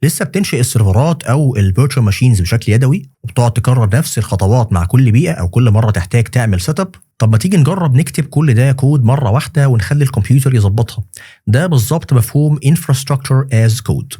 لسه بتنشئ السيرفرات او الفيرتشوال ماشينز بشكل يدوي وبتقعد تكرر نفس الخطوات مع كل بيئه او كل مره تحتاج تعمل سيت اب؟ طب ما تيجي نجرب نكتب كل ده كود مره واحده ونخلي الكمبيوتر يظبطها. ده بالظبط مفهوم Infrastructure as Code.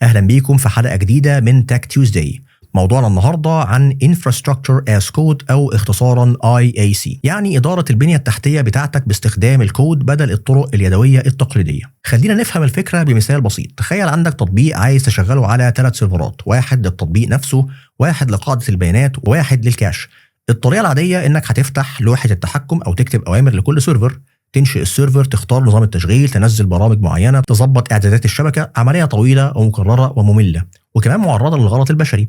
اهلا بيكم في حلقه جديده من تك تيوزداي. موضوعنا النهارده عن Infrastructure as Code او اختصارا IAC، يعني إدارة البنية التحتية بتاعتك باستخدام الكود بدل الطرق اليدوية التقليدية. خلينا نفهم الفكرة بمثال بسيط. تخيل عندك تطبيق عايز تشغله على 3 سيرفرات، واحد للتطبيق نفسه، واحد لقاعدة البيانات، وواحد للكاش. الطريقة العادية انك هتفتح لوحة التحكم او تكتب اوامر لكل سيرفر، تنشئ السيرفر، تختار نظام التشغيل، تنزل برامج معينة، تظبط اعدادات الشبكة. عملية طويلة ومكررة ومملة وكمان معرضة للغلط البشري.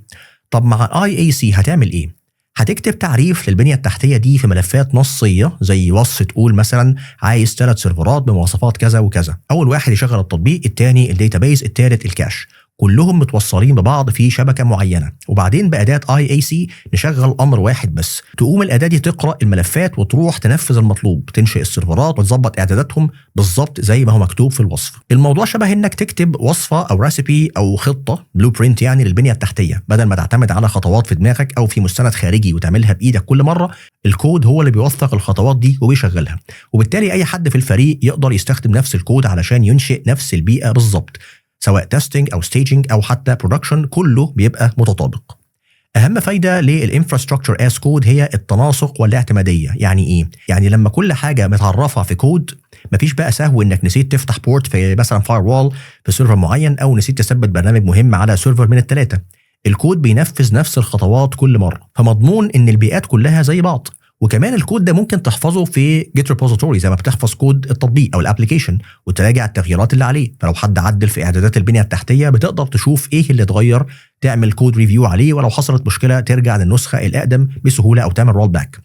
طب مع IAC هتعمل ايه؟ هتكتب تعريف للبنية التحتية دي في ملفات نصية، زي وصف تقول مثلا عايز 3 سيرفرات بمواصفات كذا وكذا. اول واحد يشغل التطبيق، الثاني الداتابيز، الثالث الكاش، كلهم متوصلين ببعض في شبكة معينة. وبعدين بأداة IAC نشغل أمر واحد بس، تقوم الأداة دي تقرأ الملفات وتروح تنفذ المطلوب، تنشئ السيرفرات وتظبط إعداداتهم بالظبط زي ما هو مكتوب في الوصف. الموضوع شبه إنك تكتب وصفة أو ريسيبي أو خطة بلو برينت يعني للبنية التحتية، بدل ما تعتمد على خطوات في دماغك أو في مستند خارجي وتعملها بإيدك كل مرة. الكود هو اللي بيوثق الخطوات دي وبيشغلها، وبالتالي أي حد في الفريق يقدر يستخدم نفس الكود علشان ينشئ نفس البيئة بالظبط، سواء تيستنج او ستيجنج او حتى برودكشن، كله بيبقى متطابق. اهم فايده للانفراستراكشر از كود هي التناسق والاعتماديه. يعني ايه؟ يعني لما كل حاجه متعرفه في كود، مفيش بقى سهو انك نسيت تفتح بورت في مثلا فاير وول في سيرفر معين، او نسيت تثبت برنامج مهم على سيرفر من ال3. الكود بينفذ نفس الخطوات كل مره، فمضمون ان البيئات كلها زي بعض. وكمان الكود ده ممكن تحفظه في جيت ريبوزيتوري زي ما بتحفظ كود التطبيق او الابلكيشن، وتراجع التغييرات اللي عليه. فلو حد عدل في اعدادات البنيه التحتيه بتقدر تشوف ايه اللي اتغير، تعمل كود ريفيو عليه، ولو حصلت مشكله ترجع للنسخه الاقدم بسهوله او تعمل رول باك.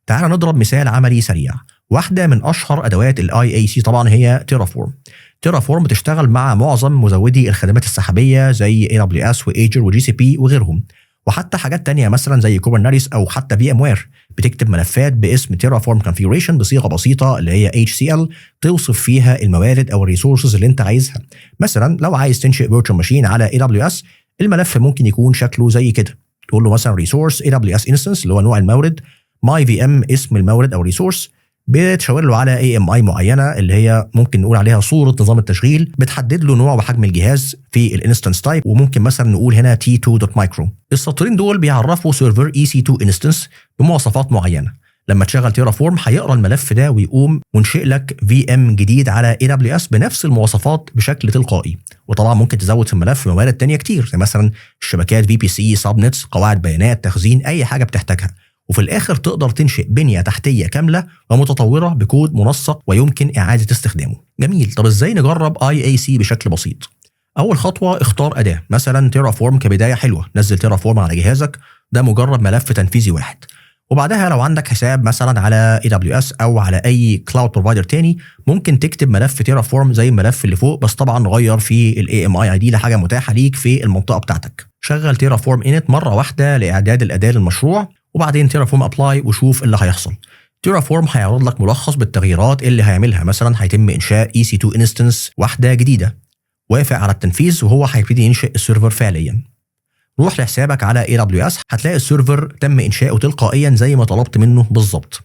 تعال نضرب مثال عملي سريع. واحده من اشهر ادوات الاي اي سي طبعا هي تيرافورم. تيرافورم بتشتغل مع معظم مزودي الخدمات السحابيه زي AWS وايجر وجي سي بي وغيرهم، وحتى حاجات تانية مثلا زي كوبرنيتس او حتى VMware. بتكتب ملفات باسم Terraform Configuration بصيغه بسيطه اللي هي HCL، توصف فيها الموارد او الريسورسز اللي انت عايزها. مثلا لو عايز تنشئ فيرتشوال ماشين على AWS، الملف ممكن يكون شكله زي كده. تقول له مثلا ريسورس AWS انستنس اللي هو نوع المورد، ماي في ام اسم المورد او ريسورس، بتشاور له على AMI معينه اللي هي ممكن نقول عليها صوره نظام التشغيل، بتحدد له نوع وحجم الجهاز في الانستنس تايب، وممكن مثلا نقول هنا T2.micro. السطرين دول بيعرفوا سيرفر EC2 انستنس بمواصفات معينه. لما تشغل تيرافورم هيقرا الملف ده ويقوم منشئ لك VM جديد على AWS بنفس المواصفات بشكل تلقائي. وطبعا ممكن تزود في الملف موارد تانية كتير، زي مثلا الشبكات VPC، سابنتس، قواعد بيانات، تخزين، اي حاجه بتحتاجها. وفي الآخر تقدر تنشئ بنية تحتية كاملة ومتطورة بكود منسق ويمكن إعادة استخدامه. جميل. طب إزاي نجرب IAC بشكل بسيط؟ أول خطوة، اختار أداة، مثلا تيرافورم كبداية حلوة. نزل تيرافورم على جهازك، ده مجرد ملف تنفيذي واحد. وبعدها لو عندك حساب مثلا على AWS أو على أي كلاود بروفايدر تاني، ممكن تكتب ملف تيرافورم زي الملف اللي فوق، بس طبعا غير في AMI ID لحاجة متاحة ليك في المنطقة بتاعتك. شغل تيرافورم init مرة واحدة لإعداد الأداة للمشروع، وبعدين تيرافورم ابلاي وشوف اللي هيحصل. تيرافورم هيعرض لك ملخص بالتغييرات اللي هيعملها. مثلا هيتم انشاء EC2 انستنس واحده جديده. وافق على التنفيذ وهو هيبتدي ينشئ السيرفر فعليا. روح لحسابك على AWS، هتلاقي السيرفر تم انشاؤه تلقائيا زي ما طلبت منه بالظبط.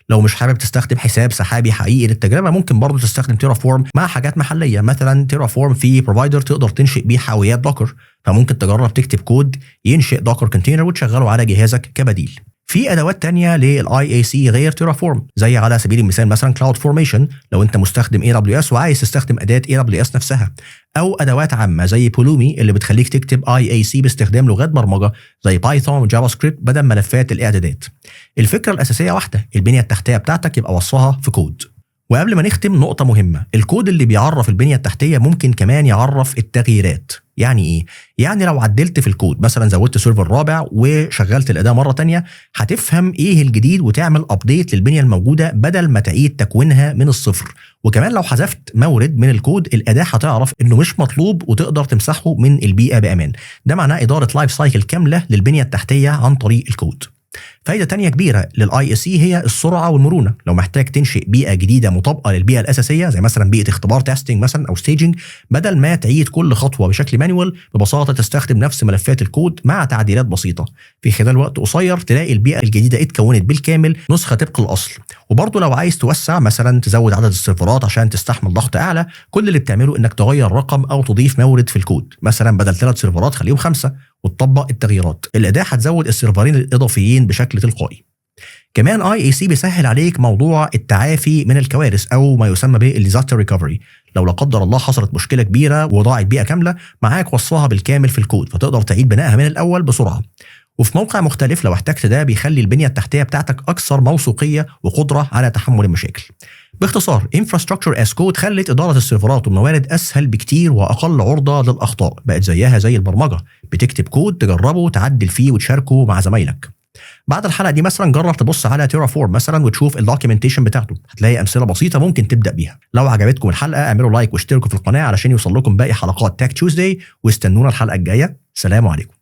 لو مش حابب تستخدم حساب سحابي حقيقي للتجربه، ممكن برضه تستخدم تيرافورم مع حاجات محليه. مثلا تيرافورم في بروفايدر تقدر تنشئ بيه حاويات دوكر، فممكن تجرب تكتب كود ينشئ دوكر كونتينر وتشغله على جهازك كبديل. في ادوات تانية للIAC غير تيرافورم، زي على سبيل المثال مثلا كلاود فورميشن لو انت مستخدم AWS وعايز تستخدم اداه AWS نفسها، او ادوات عامه زي بولومي اللي بتخليك تكتب IAC باستخدام لغات برمجه زي بايثون وجافا سكريبت بدل ملفات الاعدادات. الفكره الاساسيه واحده، البنيه التحتيه بتاعتك يبقى وصفها في كود. وقبل ما نختم، نقطة مهمة، الكود اللي بيعرف البنية التحتية ممكن كمان يعرف التغييرات. يعني ايه؟ يعني لو عدلت في الكود، مثلا زودت سيرفر رابع وشغلت الأداة مرة تانية، هتفهم ايه الجديد وتعمل ابديت للبنية الموجودة بدل ما تعيد تكوينها من الصفر. وكمان لو حذفت مورد من الكود، الأداة هتعرف انه مش مطلوب وتقدر تمسحه من البيئة بأمان. ده معناه إدارة لايف سايكل كاملة للبنية التحتية عن طريق الكود. فايده تانية كبيره للاي اس سي هي السرعه والمرونه. لو محتاج تنشئ بيئه جديده مطابقه للبيئه الاساسيه زي مثلا بيئه اختبار تيستنج مثلا او ستيجنج، بدل ما تعيد كل خطوه بشكل مانوال، ببساطه تستخدم نفس ملفات الكود مع تعديلات بسيطه. في خلال وقت قصير تلاقي البيئه الجديده اتكونت بالكامل نسخه طبق الاصل. وبرضه لو عايز توسع مثلا تزود عدد السيرفرات عشان تستحمل ضغط اعلى، كل اللي بتعمله انك تغير رقم او تضيف مورد في الكود، مثلا بدل 3 سيرفرات خليهم 5، وتطبق التغييرات. الاداه هتزود السيرفرين الاضافيين بشكل تلقائي. كمان اي اي سي بيسهل عليك موضوع التعافي من الكوارث او ما يسمى بالديزاستر ريكفري. لو لا قدر الله حصلت مشكله كبيره وضاعت بيئه كامله، معاك وصفها بالكامل في الكود، فتقدر تعيد بنائها من الاول بسرعه. وفي موقع مختلف لو احتجت ده، بيخلي البنيه التحتيه بتاعتك اكثر موثوقيه وقدره على تحمل المشاكل. باختصار، Infrastructure as Code خلت إدارة السيرفرات والموارد أسهل بكتير وأقل عرضة للأخطاء. بقت زيها زي البرمجة، بتكتب كود تجربه تعدل فيه وتشاركه مع زمايلك. بعد الحلقة دي مثلا جرب تبص على تيرافورم مثلا وتشوف الدوكيومنتيشن بتاعته، هتلاقي أمثلة بسيطة ممكن تبدأ بيها. لو عجبتكم الحلقة اعملوا لايك واشتركوا في القناة علشان يوصل لكم باقي حلقات تاك تيوزداي، واستنونا الحلقة الجاية. سلام عليكم.